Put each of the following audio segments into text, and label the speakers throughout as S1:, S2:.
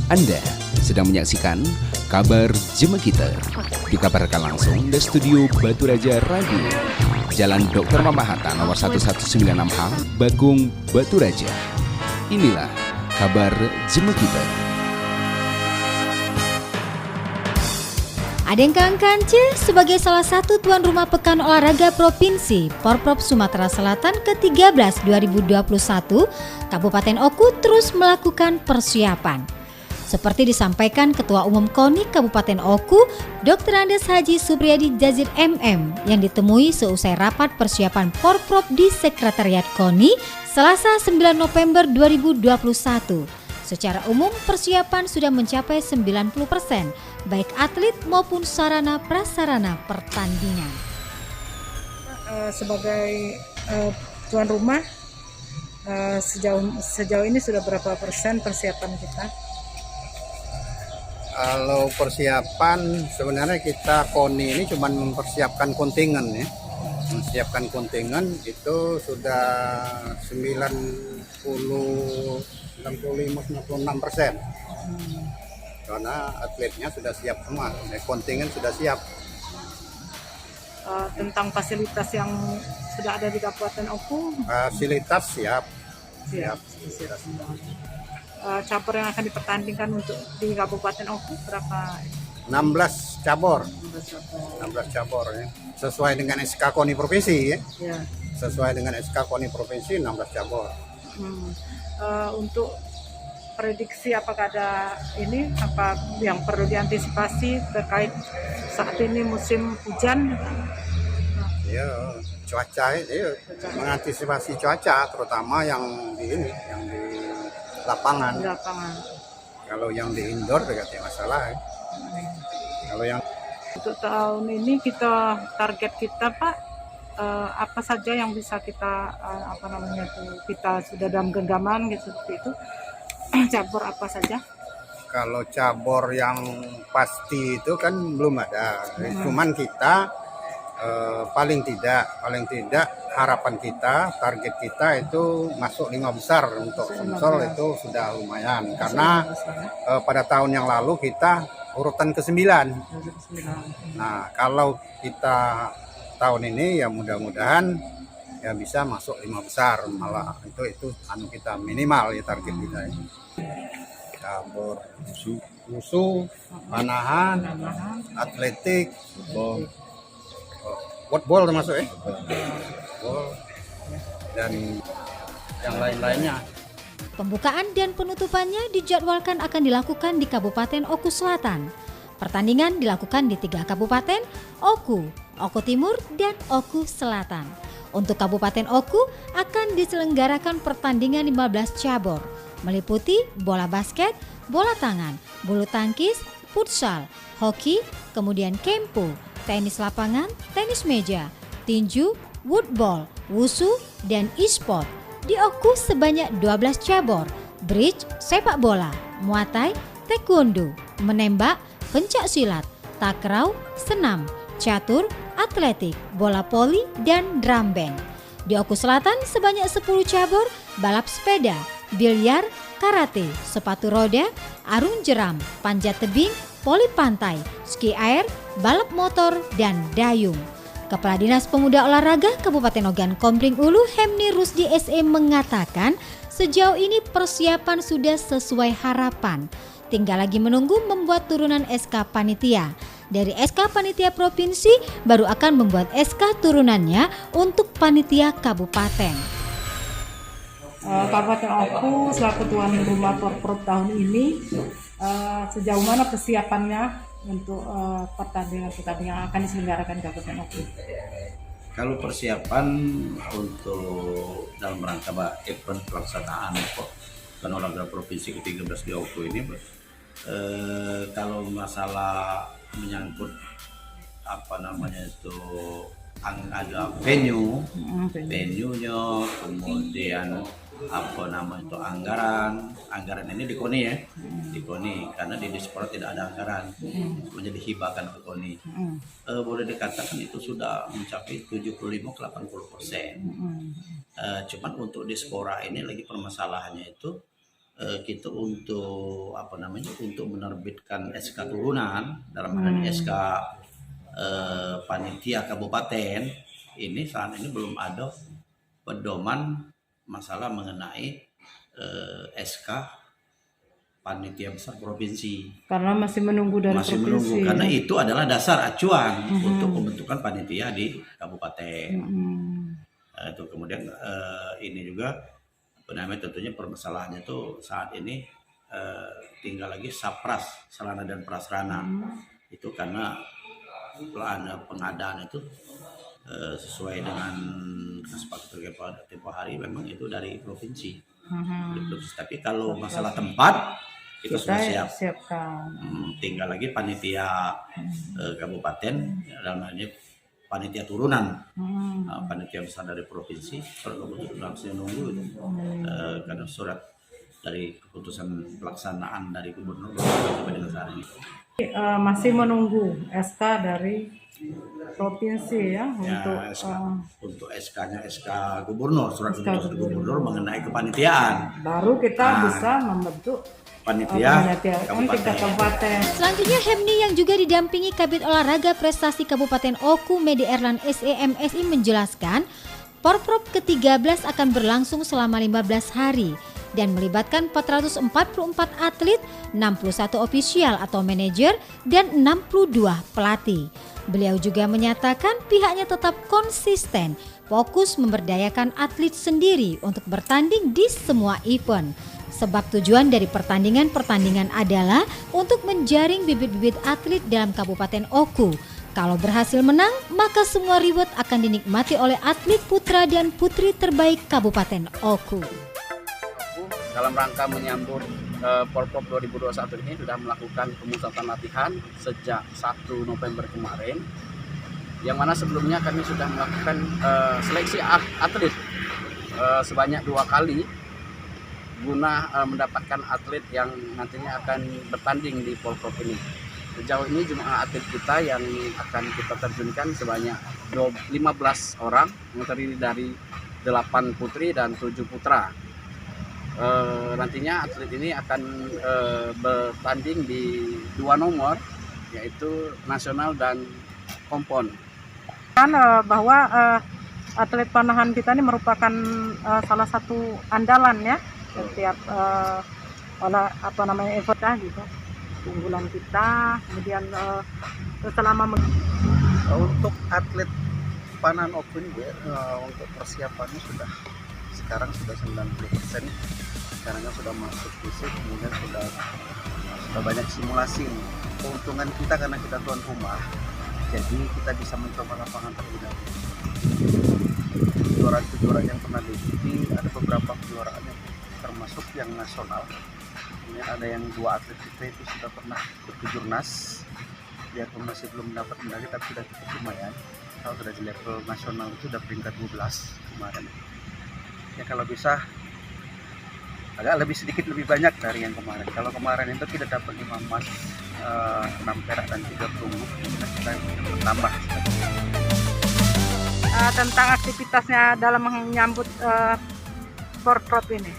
S1: Anda sedang menyaksikan Kabar Jemekiter. Dikabarkan langsung dari studio Batu Raja Radio, Jalan Dr. Mama Hatta nomor 1196H, Bagong, Batu Raja. Inilah Kabar Jemekiter.
S2: Adengkang Kance sebagai salah satu tuan rumah Pekan Olahraga Provinsi Porprov Sumatera Selatan ke-13 2021, Kabupaten Oku terus melakukan persiapan. Seperti disampaikan Ketua Umum KONI Kabupaten Oku, Dr. Andes Haji Supriyadi Jazid MM yang ditemui seusai rapat persiapan Porprov di Sekretariat KONI Selasa 9 November 2021. Secara umum persiapan sudah mencapai 90%, baik atlet maupun sarana prasarana pertandingan.
S3: Sebagai tuan rumah, sejauh ini sudah berapa persen persiapan kita?
S4: Kalau persiapan sebenarnya kita KONI ini cuma mempersiapkan kontingen ya. Menyiapkan kontingen itu sudah 95-96%. Karena atletnya sudah siap semua, kontingen sudah siap.
S3: Tentang fasilitas yang sudah ada di Kabupaten Oku?
S4: Fasilitas siap.
S3: Cabur yang akan dipertandingkan untuk di Kabupaten Oku berapa?
S4: 16 cabur. 16 cabur ya. Sesuai dengan SK KONI Provinsi ya.
S3: Ya.
S4: Sesuai dengan SK KONI Provinsi 16 cabur.
S3: Untuk prediksi apakah ada ini apa yang perlu diantisipasi terkait saat ini musim hujan?
S4: Ya, cuaca itu mengantisipasi cuaca terutama yang di lapangan. Kalau yang di indoor tidak ada masalah. Ya. Kalau yang
S3: untuk tahun ini target kita Pak, apa saja yang bisa kita kita sudah dalam genggaman gitu seperti itu. Cabur apa saja?
S4: Kalau cabur yang pasti itu kan belum ada. Cuman kita paling tidak harapan kita, target kita itu masuk 5 besar untuk Sumsel itu sudah lumayan. Karena pada tahun yang lalu kita urutan ke-9. Nah, kalau kita tahun ini ya mudah-mudahan ya bisa masuk 5 besar, malah itu kita minimal ya target kita ini. Cabur wusu, panahan, atletik, football termasuk ya. Dan yang lain-lainnya.
S2: Pembukaan dan penutupannya dijadwalkan akan dilakukan di Kabupaten Oku Selatan. Pertandingan dilakukan di 3 kabupaten, Oku, Oku Timur, dan Oku Selatan. Untuk Kabupaten Oku akan diselenggarakan pertandingan 15 cabur, meliputi bola basket, bola tangan, bulu tangkis, futsal, hoki, kemudian kempu, tenis lapangan, tenis meja, tinju, woodball, wusu, dan e-sport. Di Oku sebanyak 12 cabur, bridge, sepak bola, muay thai, taekwondo, menembak, pencak silat, takraw, senam, catur, atletik, bola voli, dan drum band. Di Oku Selatan sebanyak 10 cabur, balap sepeda, biliar, karate, sepatu roda, arung jeram, panjat tebing, voli pantai, ski air, balap motor, dan dayung. Kepala Dinas Pemuda Olahraga Kabupaten Ogan Komering Ulu Hemni Rusdi SE mengatakan sejauh ini persiapan sudah sesuai harapan. Tinggal lagi menunggu membuat turunan SK Panitia. Dari SK Panitia Provinsi baru akan membuat SK turunannya untuk Panitia Kabupaten.
S3: Kabupaten Oku selaku tuan rumah Porprov tahun ini sejauh mana persiapannya untuk pertandingan yang akan diselenggarakan di Kabupaten Oku?
S5: Kalau persiapan untuk dalam rangka event pelaksanaan Pekan Olahraga Provinsi ke-13 di Oku ini, kalau masalah menyangkut ada venue-nya, kemudian anggaran ini di KONI ya, di KONI karena di Dispora tidak ada anggaran, semuanya dihibahkan ke KONI. Boleh dikatakan itu sudah mencapai 75-80%. Cuman untuk Dispora ini lagi permasalahannya itu kita untuk apa namanya, untuk menerbitkan SK turunan dalam hal ini SK panitia kabupaten ini saat ini belum ada pedoman masalah mengenai SK panitia besar provinsi.
S3: Karena masih menunggu dari
S5: Masih
S3: provinsi.
S5: menunggu karena itu adalah dasar acuan untuk pembentukan panitia di kabupaten. Itu kemudian ini juga apa namanya, tentunya permasalahannya itu saat ini tinggal lagi Sapras sarana dan prasarana. Itu karena pengadaan itu sesuai dengan kesepakatan tempo hari memang itu dari provinsi. Tapi kalau masalah tempat kita sudah siap.
S3: Siapkan.
S5: Tinggal lagi panitia kabupaten dalam hal ini panitia turunan, panitia besar dari provinsi. Kalau kebetulan saya nunggu itu karena surat dari keputusan pelaksanaan dari gubernur sampai dengan saat ini.
S3: Masih menunggu SK dari provinsi ya
S5: Untuk SK-nya SK gubernur, surat keputusan gubernur mengenai kepanitiaan.
S3: baru kita bisa membentuk
S5: Panitia
S3: tingkat kabupaten.
S2: Selanjutnya Hemni yang juga didampingi Kabid Olahraga Prestasi Kabupaten Oku Medi Erlan SEMSI menjelaskan Porprov ke-13 akan berlangsung selama 15 hari dan melibatkan 444 atlet, 61 ofisial atau manajer, dan 62 pelatih. Beliau juga menyatakan pihaknya tetap konsisten, fokus memberdayakan atlet sendiri untuk bertanding di semua event. Sebab tujuan dari pertandingan-pertandingan adalah untuk menjaring bibit-bibit atlet dalam Kabupaten Oku. Kalau berhasil menang, maka semua reward akan dinikmati oleh atlet putra dan putri terbaik Kabupaten Oku.
S6: Dalam rangka menyambut Porprov 2021 ini sudah melakukan pemusatan latihan sejak 1 November kemarin, yang mana sebelumnya kami sudah melakukan seleksi atlet sebanyak 2 kali guna mendapatkan atlet yang nantinya akan bertanding di Porprov ini. Sejauh ini jumlah atlet kita yang akan kita terjunkan sebanyak 15 orang, yang terdiri dari 8 putri dan 7 putra. Nantinya atlet ini akan bertanding di 2 nomor, yaitu nasional dan kompon.
S3: Kan bahwa atlet panahan kita ini merupakan salah satu andalan ya setiap event gitu, unggulan kita. Kemudian selama
S6: Untuk atlet panahan Oku ini untuk persiapannya sekarang sudah 90%. Sekarang sudah masuk fisik, kemudian sudah banyak simulasi. Keuntungan kita karena kita tuan rumah, jadi kita bisa mencoba lapangan terlebih dahulu. Kejuaraan yang pernah diikuti, ada beberapa kejuaraan yang termasuk yang nasional. Kemudian ada yang 2 atlet kita itu sudah pernah berkejurnas, biarpun masih belum dapat medali tapi sudah cukup lumayan. Kalau sudah di level nasional itu sudah peringkat 12 kemarin. Ya kalau bisa agak lebih banyak dari yang kemarin. Kalau kemarin itu kita dapat 5 emas, 6 perak dan 3 perunggu, kita bertambah.
S3: tentang aktivitasnya dalam menyambut Porprov ini.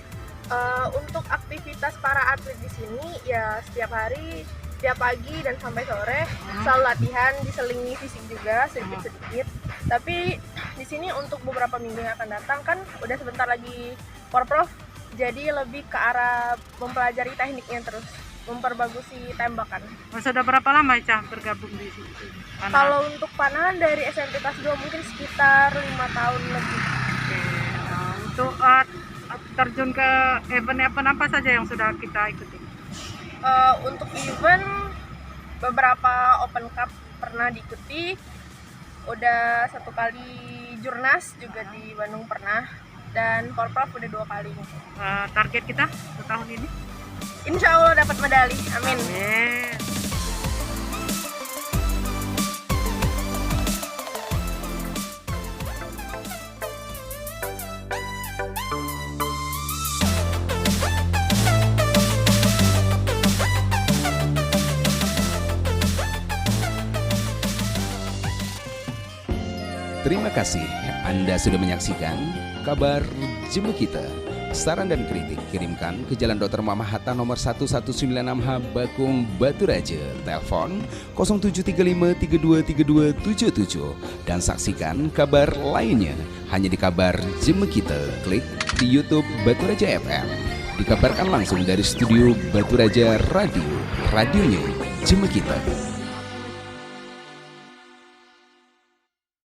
S7: Untuk aktivitas para atlet di sini ya setiap hari, setiap pagi dan sampai sore selalu latihan, diselingi fisik juga sedikit-sedikit. Tapi di sini untuk beberapa minggu yang akan datang kan udah sebentar lagi Porprov, jadi lebih ke arah mempelajari tekniknya terus, memperbagusi tembakan.
S3: Sudah berapa lama Ica bergabung di sini?
S7: Kalau untuk panahan dari SMP kelas 2 mungkin sekitar 5 tahun lebih.
S3: Untuk terjun ke event apa saja yang sudah kita ikuti?
S7: Untuk event beberapa Open Cup pernah diikuti, udah 1 kali Jurnas juga di Bandung pernah, dan Porprov udah 2 kali.
S3: Target kita untuk tahun ini?
S7: Insya Allah dapat medali, amin.
S1: Terima kasih Anda sudah menyaksikan kabar Jemekita saran dan kritik kirimkan ke Jalan Dr. Muhammad Hatta nomor 1196H Bakung, Batu Raja. Telepon 0735323277 dan saksikan kabar lainnya hanya di Kabar Jemekita. Klik di YouTube Batu Raja FM. Dikabarkan langsung dari studio Batu Raja Radio. Radionya Jemekita.